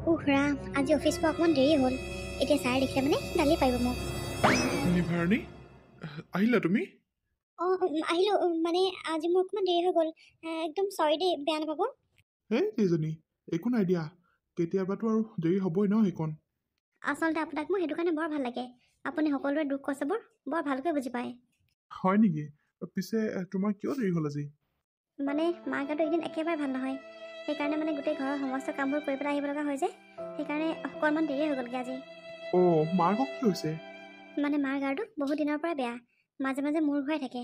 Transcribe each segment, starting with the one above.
ৰাম, আজি অফিচ পোৱা অকণমান দেৰি হ'ল। এতিয়া ছাৰে দেখিলে মানে গালি পাৰিব মোক। নিভাৰণী, আহিলা তুমি? আহিলোঁ। মানে আজি মোৰ অকণমান দেৰি হৈ গ'ল। একদম চৰি দেই, বেয়া নাপাব। কেইজনী একো নাই দিয়া, কেতিয়াবাতো আৰু দেৰি হ'বই ন সেইকণ। আচলতে আপোনাক মোৰ সেইটো কাৰণে বৰ ভাল লাগে। আপুনি সকলোৰে দুখ কষ্টবোৰ বৰ ভালকৈ বুজি পায়। হয় নেকি? পিছে তোমাৰ কিয় দেৰি হ'ল আজি? মানে মাৰ গাটো এইদিন একেবাৰে ভাল নহয়। সেইকাৰণে মানে গোটেই ঘৰৰ সমস্ত কামবোৰ কৰি পেলাই আহিব লগা হয় যে, সেইকাৰণে অকণমান দেৰি হৈ গ'লগৈ আজি। মাৰ কি হৈছে? মানে মাৰ গাটো বহুত দিনৰ পৰা বেয়া। মাজে মাজে মূৰ ঘূৰাই থাকে।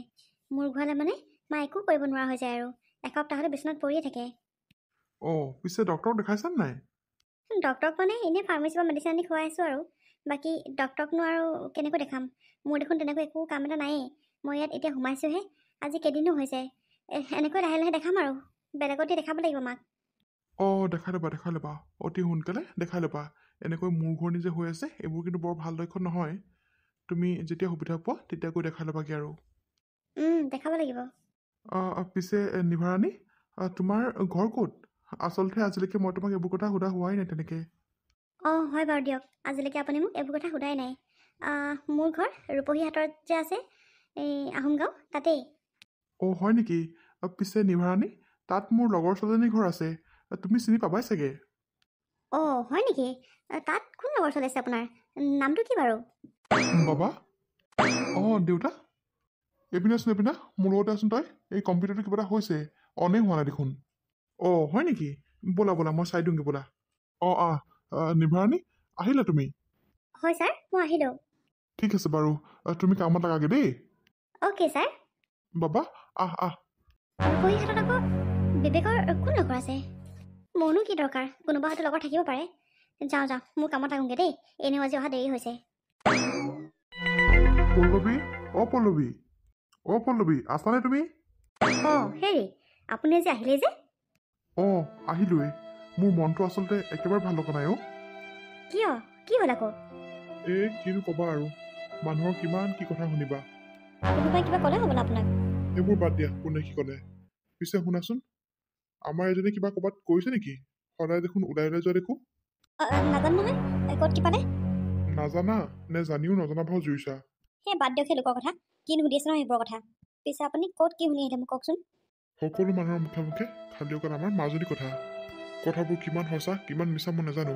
মূৰ ঘূৰালে মানে মা একো কৰিব নোৱাৰা হৈ যায় আৰু এসপ্তাহতে বিচনাত পৰিয়ে থাকে। পিছে ডক্টৰক দেখাইছা নাই? ডক্টৰক মানে এনেই ফাৰ্মাচীৰ পৰা মেডিচিন আনি খুৱাই আছোঁ আৰু। বাকী ডক্টৰকনো আৰু কেনেকৈ দেখাম? মোৰ দেখোন তেনেকৈ একো কাম এটা নায়েই। মই ইয়াত এতিয়া সোমাইছোঁহে, আজি কেইদিনো হৈছে। এনেকৈ লাহে লাহে দেখাম আৰু, বেলেগতে দেখাব লাগিব মাক। দেখাই ল'বা অতি সোনকালে দেখাই ল'বা। এনেকৈ মূৰ ঘূৰণি যে হৈ আছে, এইবোৰ কিন্তু বৰ ভাল লক্ষণ নহয়। তুমি যেতিয়া সুবিধা পোৱা তেতিয়া গৈ দেখাই ল'বাগৈ আৰু। দেখাব লাগিব। পিছে নিভাৰণী, তোমাৰ ঘৰ ক'ত? আচলতে আজিলৈকে মই তোমাক এইবোৰ কথা সোধা হোৱাই নাই তেনেকৈ। হয় বাৰু দিয়ক, আজিলৈকে আপুনি মোক এইবোৰ কথা সোধাই নাই। মোৰ ঘৰ ৰূপহী হাটত যে আছে, এই আহোম গাঁও তাতেই। হয় নেকি? পিছে নিভাৰণী, তাত মোৰ লগৰ ছোৱালীজনীৰ ঘৰ আছে, তুমি চিনি পাবাই চাগে। হয় নেকি? তাত কোন লগৰ ছোৱালী আছে আপোনাৰ? নামটো কি বাৰু? বাবা, দেউতা, এইপিনে মোৰ লগতে আছোন তই। এই কম্পিউটাৰটো কিবা এটা হৈছে, অনেই হোৱা নাই দেখোন। হয় নেকি? ব'লা মই চাই দিওঁগৈ ব'লা। নিভাৰণী, আহিলা তুমি? হয় ছাৰ, মই আহিলোঁ। ঠিক আছে বাৰু, তুমি কামত লাগাগে দেই। Okay sir. বাবা, আহ। ৰূপহী হাটত আকৌ বিবেকৰ কোন লগৰ আছে? মোৰনো কি দৰকাৰ, কোনোবা হয়তো লগত থাকিব পাৰে। যাওঁ, মোৰ কামত লাগোঁগৈ দেই। এনেও আজি অহা দেৰি হৈছে। পল্লৱী, আছানে তুমি? হেৰি, আপুনি আজি আহিলেই যে? আহিলোৱে। মোৰ মনটো আচলতে একেবাৰে ভাল লগা নাই। কিয়? কি হ'ল আকৌ? কিনো ক'বা আৰু, মানুহৰ কিমান কি কথা শুনিবা। কোনোবাই কিবা ক'লে হ'বলা আপোনাক? সেইবোৰ বাদ দিয়া, কোনে কি ক'লে। পিছে শুনাচোন, আমাৰ এজনী কিবা ক'ৰবাত কৰিছে নেকি? সদায় দেখোন ওলাই যোৱা দেখো। নাজানো নহয়, ক'ত কি পালে? নাজানা নে জানিও নজনা ভাও জুৰিছা? সেই বাদ দিয়ক সেই লোকৰ কথা। কিনো সুধি আছে নহয় সেইবোৰৰ কথা। পিছে আপুনি ক'ত কি শুনি আহিলে মোক কওকচোন। সকলো মানুহৰ মুখে মুখে খালি অকল আমাৰ মাজনীৰ কথা। কথাবোৰ কিমান সঁচা কিমান মিছা মই নাজানো।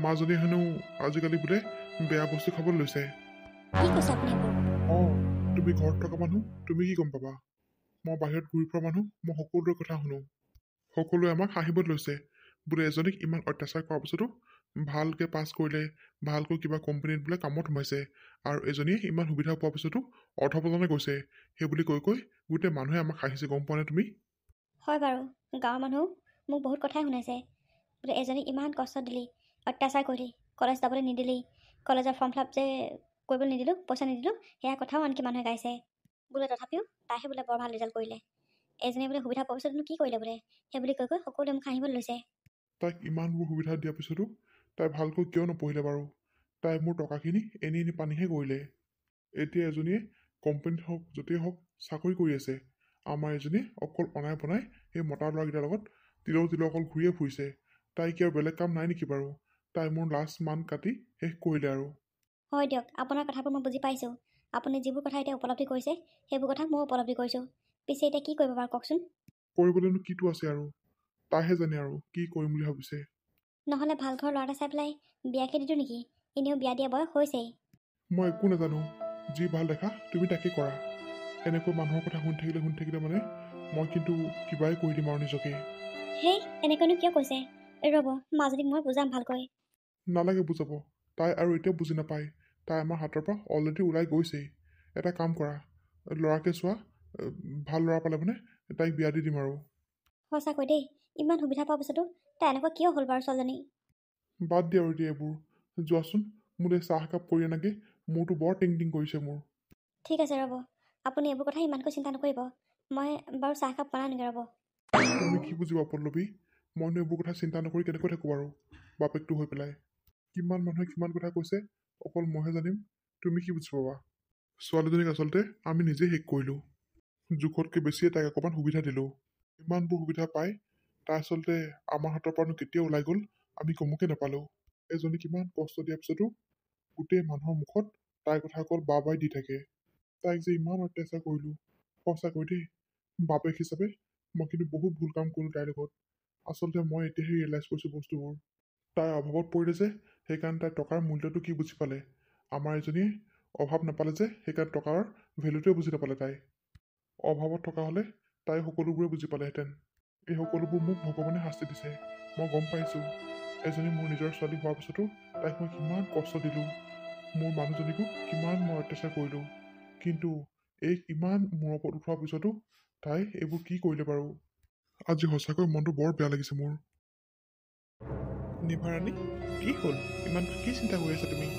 মাজনী হেনো আজিকালি বোলে বেয়া বস্তু খাবলৈ লৈছে। কি কৈছে আপুনি এইবোৰ? তুমি ঘৰত থকা মানুহ, তুমি কি গম পাবা? মই বাহিৰত ঘূৰি ফুৰা মানুহ, মই সকলোৰে কথা শুনো। সকলোৱে আমাক হাঁহিব লৈছে, বোলে এজনীক ইমান অত্যাচাৰ কৰাৰ পিছতো ভালকৈ পাছ কৰিলে, ভালকৈ কিবা কোম্পানীত বোলে কামত সোমাইছে, আৰু এজনীয়ে ইমান সুবিধা পোৱাৰ পিছতো অধপতনে গৈছে। সেই বুলি কৈ গোটেই মানুহে আমাক হাঁহিছে, গম পোৱা নে তুমি? হয় বাৰু, গাঁৱৰ মানুহ মোক বহুত কথাই শুনাইছে। বোলে এজনীক ইমান কষ্ট দিলি, অত্যাচাৰ কৰিলি, কলেজ যাবলৈ নিদিলি, কলেজৰ ফৰ্ম ফিল আপ যে কৰিবলৈ নিদিলোঁ, পইচা নিদিলোঁ, সেয়া কথাও আনকি মানুহে গাইছে। বোলে তথাপিও তাইহে বোলে বৰ ভাল ৰিজাল্ট কৰিলে। এজনীয়ে বোলে সুবিধা পোৱাৰ পিছতনো কি কৰিলে বোলে, সেই বুলি কৈ সকলোৱে মোক হাঁহিবলৈ লৈছে। তাইক ইমানবোৰ সুবিধা দিয়াৰ পিছতো তাই ভালকৈ কিয় নপঢ়িলে বাৰু? তাই মোৰ টকাখিনি এনেই পানীহে কৰিলে। এতিয়া এজনীয়ে কোম্পানীত হওক য'তেই হওক চাকৰি কৰি আছে। আমাৰ এজনীয়ে অকল অনাই বনাই সেই মতা ল'ৰাকেইটাৰ লগত তিলৰ অকল ঘূৰিয়ে ফুৰিছে। তাই কি আৰু বেলেগ কাম নাই নেকি বাৰু? তাই মোৰ লাষ্ট মান কাটি শেষ কৰিলে আৰু। হয় দিয়ক, আপোনাৰ কথাবোৰ মই বুজি পাইছোঁ। আপুনি যিবোৰ কথা এতিয়া উপলব্ধি কৰিছে, সেইবোৰ কথা ময়ো উপলব্ধি কৰিছোঁ। পিছে এতিয়া কি কৰিব বাৰু কওকচোন? কৰিবলৈনো কিটো আছে আৰু, তাইহে জানে আৰু কি কৰিম বুলি ভাবিছে। নহ'লে ভাল ঘৰ ল'ৰা এটা চাই পেলাই বিয়াকে দি দিওঁ নেকি? এনেও বিয়া দিয়া বয়স হৈছেই। মই একো নাজানো, যি ভাল দেখা তুমি তাকে কৰা। এনেকৈ মানুহৰ কথা শুনি থাকিলে মানে মই কিন্তু কিবাই কৰি দিম আৰু নিজকে। এনেকৈনো কিয় কৈছে? ৰ'ব, মাজনীক মই বুজাম ভালকৈ। নালাগে বুজাব, তাই আৰু এতিয়া বুজি নাপায়। তাই আমাৰ হাতৰ পৰা অলৰেডি ওলাই গৈছেই। এটা কাম কৰা, ল'ৰাকে চোৱা, ভাল ল'ৰা পালে মানে তাইক বিয়া দি দিম আৰু। সঁচাকৈ দেই, ইমান সুবিধা পোৱাৰ পিছতো তাই এনেকুৱা কিয় হ'ল বাৰু ছোৱালীজনী? বাদ দিয়া আৰু এতিয়া এইবোৰ। যোৱাচোন, মোলৈ চাহ একাপ কৰি আনাগে, মোৰতো বৰ টিং কৰিছে মোৰ। ঠিক আছে ৰ'ব, আপুনি এইবোৰ কথা ইমানকৈ চিন্তা নকৰিব। মই বাৰু চাহ একাপ বনাই আনোগৈ ৰ'ব। তুমি কি বুজিবা পল্লৱী? মইনো এইবোৰ কথা চিন্তা নকৰি কেনেকৈ থাকোঁ বাৰু বাপেকটো হৈ পেলাই? কিমান মানুহে কিমান কথা কৈছে, অকল মইহে জানিম। তুমি কি বুজি পাবা? ছোৱালীজনীক আচলতে আমি নিজে শেষ কৰিলোঁ। জোখতকৈ বেছিয়ে তাইক অকণমান সুবিধা দিলোঁ। ইমানবোৰ সুবিধা পাই তাই আচলতে আমাৰ হাতৰ পৰানো কেতিয়া ওলাই গ'ল আমি গমকে নাপালোঁ। এজনী কিমান কষ্ট দিয়াৰ পিছতো গোটেই মানুহৰ মুখত তাইৰ কথা অকল বাই দি থাকে। তাইক যে ইমান অত্যাচাৰ কৰিলোঁ, সঁচাকৈ দেই, বাপেক হিচাপে মই কিন্তু বহুত ভুল কাম কৰিলোঁ তাইৰ লগত। আচলতে মই এতিয়াহে ৰিয়েলাইজ কৰিছোঁ বস্তুবোৰ। তাইৰ অভাৱত পৰিলে যে, সেইকাৰণে তাই টকাৰ মূল্যটো কি বুজি পালে। আমাৰ এজনীয়ে অভাৱ নাপালে যে, সেইকাৰণে টকাৰ ভেলুটোৱে বুজি নাপালে তাই। অভাৱত থকা হ'লে তাই সকলোবোৰে বুজি পালেহেঁতেন। এই সকলোবোৰ মোক ভগৱানে শাস্তি দিছে। মই গম পাইছোঁ, এজনী মোৰ নিজৰ ছোৱালী হোৱাৰ পিছতো তাইক মই কিমান কষ্ট দিলোঁ, মোৰ মানুহজনীকো কিমান মই অত্যাচাৰ কৰিলোঁ। কিন্তু এই ইমান মূৰৰ ওপৰত উঠোৱাৰ পিছতো তাই এইবোৰ কি কৰিলে বাৰু। আজি সঁচাকৈ মনটো বৰ বেয়া লাগিছে মোৰ। নিভাৰাণী, কি হ'ল? ইমান কি চিন্তা কৰি আছা তুমি?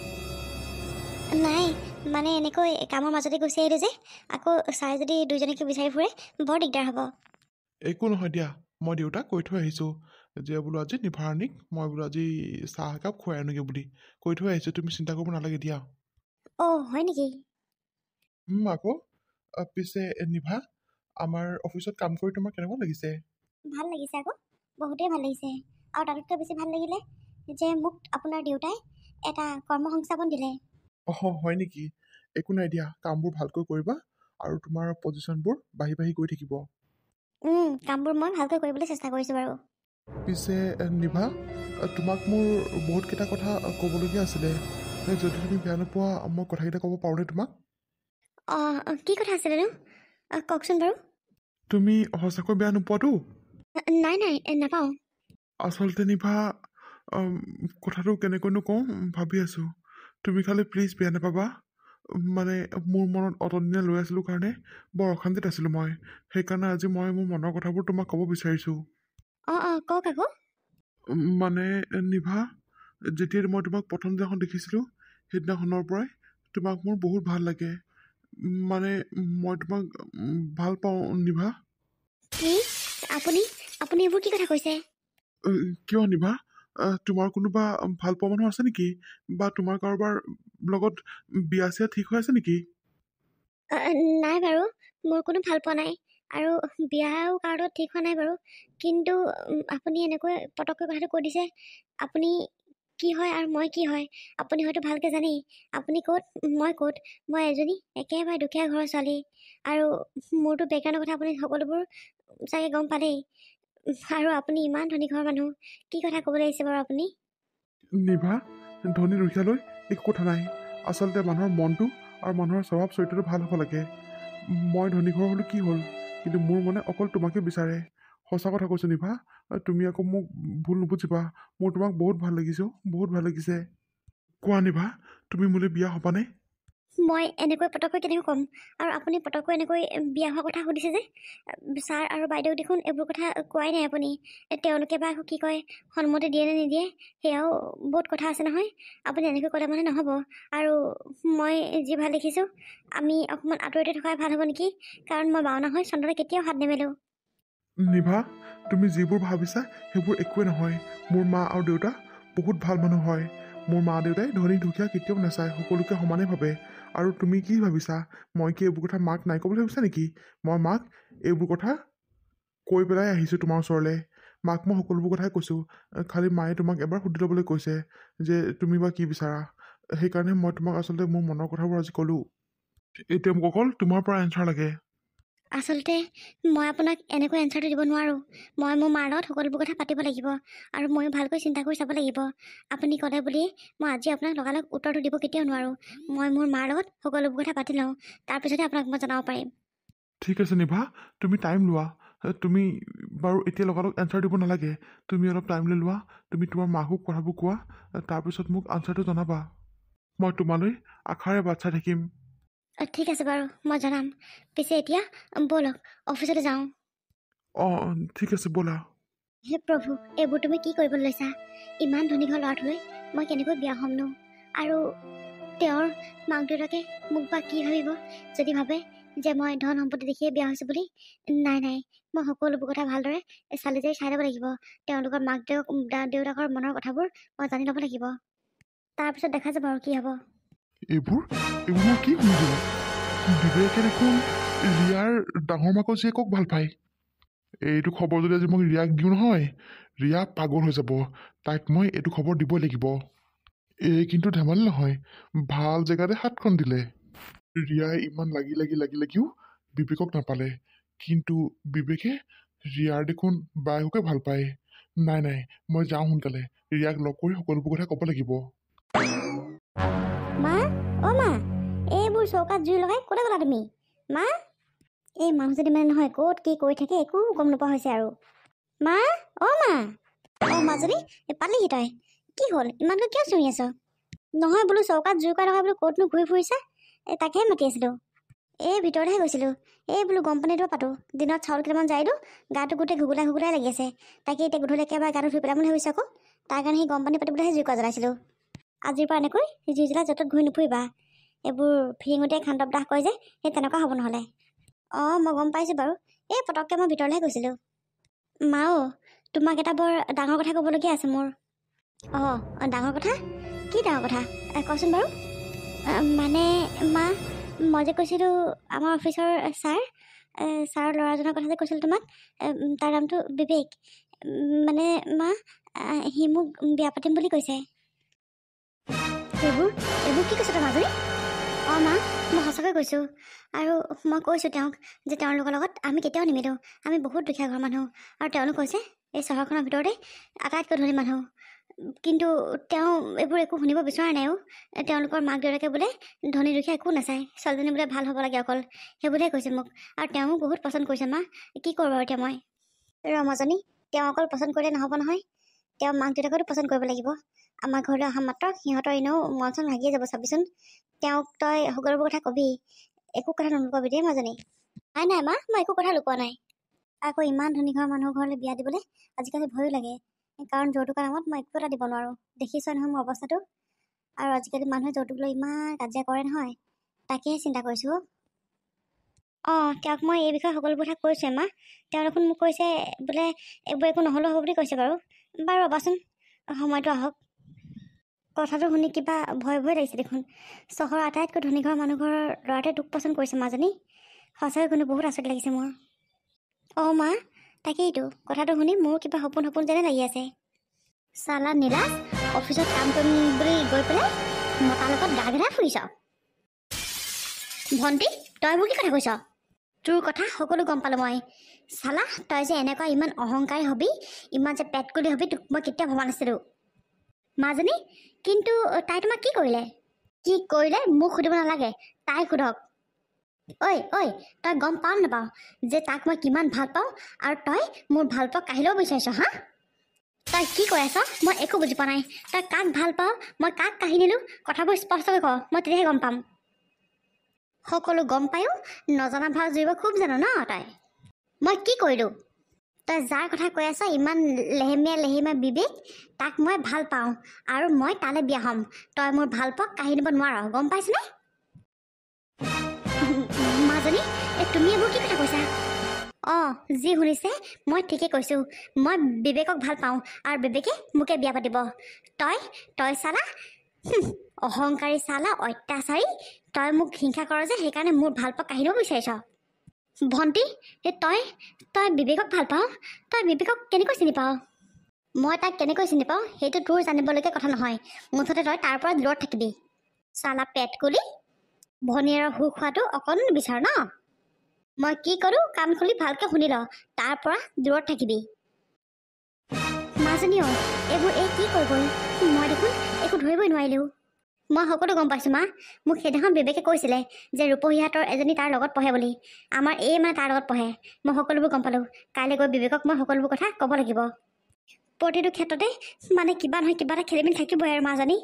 নাই, মানে এনেকৈ কামৰ মাজতে গুচি আহিলোঁ যে, আকৌ ছাৰে যদি দুইজনীকে বিচাৰি ফুৰে বৰ দিগদাৰ হ'ব। একো নহয় দিয়া, মই দেউতাক কৈ থৈ আহিছোঁ যে বোলো আজি নিভাৰাণীক মই বোলো আজি চাহ একাপ খুৱাই আনোগৈ বুলি কৈ থৈ আহিছোঁ। তুমি চিন্তা কৰিব নালাগে দিয়া। অ' হয় নেকি? আকৌ পিছে নিভা, আমাৰ অফিচত কাম কৰি তোমাৰ কেনেকুৱা লাগিছে? ভাল লাগিছে আকৌ, বহুতেই ভাল লাগিছে। আৰু তাতোতকৈ বেছি ভাল লাগিলে যে মোক আপোনাৰ দেউতাই এটা কৰ্ম সংস্থাপন দিলে। হয় নেকি? একো নাই দিয়া, কামবোৰ ভালকৈ কৰিবা আৰু তোমাৰ পজিশ্যনবোৰ বাঢ়ি বাঢ়ি গৈ থাকিব। কামবোৰ মই ভালকৈ কৰিবলৈ চেষ্টা কৰিছোঁ বাৰু। পিছে নিভা, তোমাক মোৰ বহুতকেইটা কথা ক'বলগীয়া আছিলে। যদি তুমি বেয়া নোপোৱা মই কথাকেইটা ক'ব পাৰোঁনে তোমাক? কি কথা আছিলেনো? কওকচোন বাৰু। তুমি সঁচাকৈ বেয়া নোপোৱাতো? নাই নাপাওঁ। আচলতে নিভা, কথাটো কেনেকৈনো কওঁ ভাবি আছোঁ। তুমি খালি প্লিজ বেয়া নাপাবা। মানে মোৰ মনত অতদিনে লৈ আছিলোঁ কাৰণে বৰ অশান্তিত আছিলোঁ মই। সেইকাৰণে আজি মই মোৰ মনৰ কথাবোৰ তোমাক ক'ব বিচাৰিছোঁ। কওক আকৌ। মানে নিভা, যেতিয়া মই তোমাক প্ৰথম দিনাখন দেখিছিলোঁ সেইদিনাখনৰ পৰাই তোমাক মোৰ বহুত ভাল লাগে। মানে মই তোমাক ভাল পাওঁ নিভা। কি? আপুনি এইবোৰ কি কথা কৈছে? কিয় নিভা? তোমাৰ কোনোবা ভাল পোৱা মানুহ আছে নেকি? বা তোমাৰ কাৰোবাৰ লগত বিয়া চিয়া ঠিক হৈ আছে নেকি? নাই বাৰু, মোৰ কোনো ভাল পোৱা নাই আৰু বিয়াও কাৰো লগত ঠিক হোৱা নাই বাৰু। কিন্তু আপুনি এনেকৈ পটককৈ কথাটো কৈ দিছে। আপুনি কি হয় আৰু মই কি হয় আপুনি হয়তো ভালকৈ জানেই। আপুনি ক'ত, মই ক'ত। মই এজনী একেবাৰে দুখীয়া ঘৰৰ ছোৱালী আৰু মোৰতো বেকগ্ৰাউণ্ডৰ কথা আপুনি সকলোবোৰ চাগে গম পালেই। আৰু আপুনি ইমান ধনী ঘৰৰ মানুহ, কি কথা ক'বলৈ আহিছে বাৰু আপুনি? নিভা, ধনী দুখীয়ালৈ একো কথা নাই। আচলতে মানুহৰ মনটো আৰু মানুহৰ স্বভাৱ চৰিত্ৰটো ভাল হ'ব লাগে। মই ধনী ঘৰ হ'লোঁ কি হ'ল, কিন্তু মোৰ মনে অকল তোমাকে বিচাৰে। সঁচা কথা কৈছোঁ নিভা, তুমি আকৌ মোক ভুল নুবুজিবা। মোৰ তোমাক বহুত ভাল লাগিছে, বহুত ভাল লাগিছে। কোৱা নিভা, তুমি মোলৈ বিয়া হ'বানে? মই এনেকৈ পটককৈ কেনেকৈ ক'ম? আৰু আপুনি পটককৈ এনেকৈ বিয়া হোৱাৰ কথা সুধিছে যে? ছাৰ আৰু বাইদেউক দেখোন এইবোৰ কথা কোৱাই নাই আপুনি। তেওঁলোকে বা কি কয়, সন্মতি দিয়ে নে নিদিয়ে সেয়াও বহুত কথা আছে নহয়। আপুনি এনেকৈ ক'লে মানে নহ'ব। আৰু মই যি ভাল দেখিছোঁ আমি অকণমান আঁতৰতে থকাই ভাল হ'ব নেকি? কাৰণ মই বাওনা হৈ চন্দ্ৰলৈ কেতিয়াও হাত নেমেলোঁ। নিভা, তুমি যিবোৰ ভাবিছা সেইবোৰ একোৱে নহয়। মোৰ মা আৰু দেউতা বহুত ভাল মানুহ হয়। মোৰ মা দেউতাই ধনী দুখীয়া কেতিয়াও নাচায়, সকলোকে সমানে ভাবে। আৰু তুমি কি ভাবিছা, মই কি এইবোৰ কথা মাক নাই ক'বলৈ ভাবিছা নেকি? মই মাক এইবোৰ কথা কৈ পেলাই আহিছোঁ তোমাৰ ওচৰলৈ। মাক মই সকলোবোৰ কথাই কৈছোঁ। খালি মায়ে তোমাক এবাৰ সুধি ল'বলৈ কৈছে যে তুমি বা কি বিচাৰা। সেইকাৰণে মই তোমাক আচলতে মোৰ মনৰ কথাবোৰ আজি ক'লোঁ। এতিয়া মোক অকল তোমাৰ পৰা এনচাৰ লাগে। আচলতে মই আপোনাক এনেকৈ এনচাৰটো দিব নোৱাৰোঁ। মই মোৰ মাৰ লগত সকলোবোৰ কথা পাতিব লাগিব আৰু ময়ো ভালকৈ চিন্তা কৰি চাব লাগিব। আপুনি ক'লে বুলি মই আজি আপোনাক লগালগ উত্তৰটো দিব কেতিয়াও নোৱাৰোঁ। মই মোৰ মাৰ লগত সকলোবোৰ কথা পাতি লওঁ, তাৰপিছতহে আপোনাক মই জনাব পাৰিম। ঠিক আছে নিভা, তুমি টাইম লোৱা। তুমি বাৰু এতিয়া লগালগ এনচাৰ দিব নালাগে। তুমি অলপ টাইম লৈ লোৱা। তুমি তোমাৰ মাকো কথাবোৰ কোৱা, তাৰপিছত মোক আনচাৰটো জনাবা। মই তোমালৈ আশাৰে বাট চাই থাকিম। ঠিক আছে বাৰু, মই জনাম। পিছে এতিয়া ব'লক অফিচলৈ যাওঁ। ঠিক আছে ব'লা। হে প্ৰভু, এইবোৰ তুমি কি কৰিবলৈ লৈছা? ইমান ধনী ঘৰ ল'ৰাটোলৈ মই কেনেকৈ বিয়া হ'মনো? আৰু তেওঁৰ মাক দেউতাকে মোক বা কি ভাবিব যদি ভাবে যে মই ধন সম্পত্তি দেখিয়ে বিয়া হৈছোঁ বুলি? নাই, মই সকলোবোৰ কথা ভালদৰে ছোৱালীজনী চাই ল'ব লাগিব। তেওঁলোকৰ মাক দেউতাকৰ মনৰ কথাবোৰ মই জানি ল'ব লাগিব। তাৰপিছত দেখা যাব আৰু কি হ'ব। এইবোৰ মই কি শুনিলোঁ? বিবেকে দেখোন ৰিয়াৰ ডাঙৰ মাকৰ জীয়েকক ভাল পায়। এইটো খবৰ যদি আজি মই ৰিয়াক দিওঁ নহয়, ৰিয়া পাগল হৈ যাব। তাইক মই এইটো খবৰ দিবই লাগিব। এই কিন্তু ধেমালি নহয়, ভাল জেগাতে হাতখন দিলে। ৰিয়াই ইমান লাগিও বিবেকক নাপালে, কিন্তু বিবেকে ৰিয়াৰ দেখোন বায়েককে ভাল পায়। নাই, মই যাওঁ সোনকালে। ৰিয়াক লগ কৰি সকলোবোৰ কথা ক'ব লাগিব। মা, অ' মা, এইবোৰ চৌকাত জুই লগাই ক'তে গ'লা তুমি? মা, এই মানুহজনী মানে নহয় ক'ত কি কৰি থাকে একো গম নোপোৱা হৈছে আৰু। মা, অ' মা, অ' মাজনী, পালিহি তই? কি হ'ল ইমানকৈ কিয় চিঞৰি আছ? নহয় বোলো চৌকাত জুই কৰা লগাই বোলো ক'তনো ঘূৰি ফুৰিছা? তাকেহে মাতি আছিলোঁ। এই ভিতৰতেহে গৈছিলোঁ। এই বোলো গৰম পানীটো পাতোঁ। দিনত চাউল কেইটামান যাই দিওঁ, গাটো গোটেই ঘুগুলাই লাগি আছে। তাকে এতিয়া গধূলি একেবাৰে গাটো ধুই পেলাম বুলি ভাবিছোঁ আকৌ। তাৰ কাৰণে সেই গৰম পানী পাতিবলৈহে জুইকুৰা জ্বলাইছিলোঁ। আজিৰ পৰা এনেকৈ জুই জ্বলাই য'ত ঘূৰি নুফুৰিবা। এইবোৰ ফিৰিঙতে খাণ্ডৱ দাহ কয় যে, সেই তেনেকুৱা হ'ব নহ'লে। অঁ, মই গম পাইছোঁ বাৰু। এই পটককৈ মই ভিতৰলৈহে গৈছিলোঁ। মাও, তোমাক এটা বৰ ডাঙৰ কথা ক'বলগীয়া আছে মোৰ। অঁ, ডাঙৰ কথা? কি ডাঙৰ কথা কচোন বাৰু? মানে মা, মই যে কৈছিলোঁ আমাৰ অফিচৰ ছাৰৰ ল'ৰাজনৰ কথা যে কৈছিলোঁ তোমাক, তাৰ নামটো বিবেক। মানে মা, সি মোক বিয়া পাতিম বুলি কৈছে। এইবোৰ কি কৈছে তই মাজনী? অঁ মা, মই সঁচাকৈ কৈছোঁ। আৰু মই কৈছোঁ তেওঁক যে তেওঁলোকৰ লগত আমি কেতিয়াও নিমিলোঁ। আমি বহুত দুখীয়া ঘৰৰ মানুহ। আৰু তেওঁলোক কৈছে এই চহৰখনৰ ভিতৰতে আটাইতকৈ ধনী মানুহ। কিন্তু তেওঁ এইবোৰ একো শুনিব বিচৰা নাইও। তেওঁলোকৰ মাক দেউতাকে বোলে ধনী দুখীয়া একো নাচায়, ছোৱালীজনী বোলে ভাল হ'ব লাগে অকল, সেইবোৰহে কৈছে মোক। আৰু তেওঁ মোক বহুত পচন্দ কৰিছে মা। কি কৰোঁ বাৰু এতিয়া মই? ৰমজনী, তেওঁ অকল পচন্দ কৰিলে নহ'ব নহয়, তেওঁ মাক দেউতাকতো পচন্দ কৰিব লাগিব। আমাৰ ঘৰলৈ অহা মাত্ৰ সিহঁতৰ এনেও মন চন ভাগিয়ে যাব চাবিচোন। তেওঁক তই সকলোবোৰ কথা কবি, একো কথা নলুকাবি দেই মাজনী। নাই মা, মই একো কথা লুকোৱা নাই। আকৌ ইমান ধনী ঘৰৰ মানুহৰ ঘৰলৈ বিয়া দিবলৈ আজিকালি ভয়ো লাগে, কাৰণ যৌতুকৰ নামত মই একো এটা দিব নোৱাৰোঁ। দেখিছোঁ নহয় মোৰ অৱস্থাটো। আৰু আজিকালি মানুহে যৌতুক লৈ ইমান কাজিয়া কৰে নহয়, তাকেহে চিন্তা কৰিছোঁ। অঁ, তেওঁক মই এই বিষয়ে সকলোবোৰ কথা কৈছোঁৱে মা। তেওঁ দেখোন মোক কৈছে বোলে এইবোৰ একো নহ'লেও হ'ব বুলি কৈছে বাৰু। বাৰু ৰ'বাচোন, সময়টো আহক। কথাটো শুনি কিবা ভয় লাগিছে দেখোন। চহৰৰ আটাইতকৈ ধনী ঘৰৰ মানুহ ঘৰৰ ল'ৰাটোৱে তোক পচন্দ কৰিছে মাজনী। সঁচাকৈ কিন্তু বহুত আচৰিত লাগিছে মোৰ। অঁ মা, তাকেইতো কথাটো শুনি মোৰ কিবা সপোন যেনে লাগি আছে। চালা নীলাজ, অফিচত কাম কৰিম বুলি গৈ পেলাই মতাৰ লগত গা ভেলাই ফুৰিছ। ভণ্টি, তই মোৰ কি কথা কৈছ? তোৰ কথা সকলো গম পালোঁ মই। চালা, তই যে এনেকুৱা ইমান অহংকাৰী হবি, ইমান যে পেটকুলি হবি, তোক মই কেতিয়াও ভবা নাছিলোঁ। মাজনী, কিন্তু তাই তোমাক কি কৰিলে? কি কৰিলে মোক সুধিব নালাগে, তাই সোধক। ঐ, তই গম পাৱ নাপাৱ যে তাক মই কিমান ভাল পাওঁ, আৰু তই মোৰ ভাল পোৱা কাহিলেও বিচাৰিছ হা? তই কি কৈ আছ? মই একো বুজি পোৱা নাই। তই কাক ভাল পাৱ, মই কাক কাহি নিলোঁ, কথাবোৰ স্পষ্টকৈ ক, মই তেতিয়াহে গম পাম। সকলো গম পায়ো নজনা ভাও জুৰিব খুব জানো ন তই? মই কি কৰিলোঁ? তই যাৰ কথা কৈ আছ ইমান লেহেমীয়া বিবেক, তাক মই ভাল পাওঁ আৰু মই তালৈ বিয়া হ'ম। তই মোৰ ভাল পোৱা কাহি নিব নোৱাৰ, গম পাইছনে? মাজনী, তুমি এইবোৰ কি কথা কৈছা? অঁ, যি শুনিছে মই ঠিকেই কৈছোঁ। মই বিবেকক ভাল পাওঁ আৰু বিবেকে মোকে বিয়া পাতিব। তই চালা, অহংকাৰী চালা, অত্যাচাৰী। তই মোক হিংসা কৰ যে, সেইকাৰণে মোৰ ভাল পোৱা কাহিনীও বিচাৰিছ। ভণ্টি, তই বিবেকক ভাল পাওঁ? তই বিবেকক কেনেকৈ চিনি পাৱ? মই তাক কেনেকৈ চিনি পাওঁ সেইটো তোৰ জানিবলগীয়া কথা নহয়। মুঠতে তই তাৰ পৰা দূৰত থাকিবি। চালা পেটকুলি, ভনীয়েৰৰ সুখ খোৱাটো অকণো বিচাৰ ন? মই কি কৰোঁ কাণ খুলি ভালকৈ শুনি ল, তাৰ পৰা দূৰত থাকিবি। মাজনীও, এইবোৰ কি কৈ গ'ল? মই দেখোন একো ধৰিবই নোৱাৰিলোঁ। মই সকলো গম পাইছোঁ মা। মোক সেইদিনাখন বিবেকে কৈছিলে যে ৰূপহীহাতৰ এজনী তাৰ লগত পঢ়ে বুলি। আমাৰ মানে তাৰ লগত পঢ়ে। মই সকলোবোৰ গম পালোঁ। কাইলৈ গৈ বিবেকক মই সকলোবোৰ কথা ক'ব লাগিব। প্ৰতিটো ক্ষেত্ৰতে মানে কিবা নহয় কিবা এটা খেলিমেলি থাকিবই আৰু মাজনী।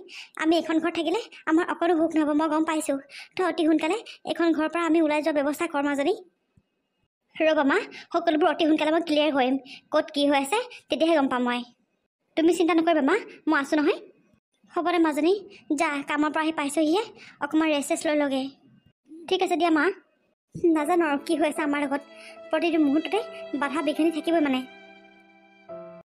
আমি এইখন ঘৰত থাকিলে আমাৰ অকণো সুখ নহ'ব, মই গম পাইছোঁ। তই অতি সোনকালে এইখন ঘৰৰ পৰা আমি ওলাই যোৱাৰ ব্যৱস্থা কৰ মাজনী। ৰ'বা মা, সকলোবোৰ অতি সোনকালে মই ক্লিয়াৰ কৰিম। ক'ত কি হৈ আছে তেতিয়াহে গম পাম মই। তুমি চিন্তা নকৰিবা মা, মই আছোঁ নহয়। হ'ব দে মাজনী, যা, কামৰ পৰা আহি পাইছোঁহিহে, অকণমান ৰেষ্ট লৈ লগে। ঠিক আছে দিয়া মা। নাজানো আৰু কি হৈ আছে আমাৰ লগত, প্ৰতিটো মুহূৰ্ততে বাধা বিঘিনি থাকিবই মানে।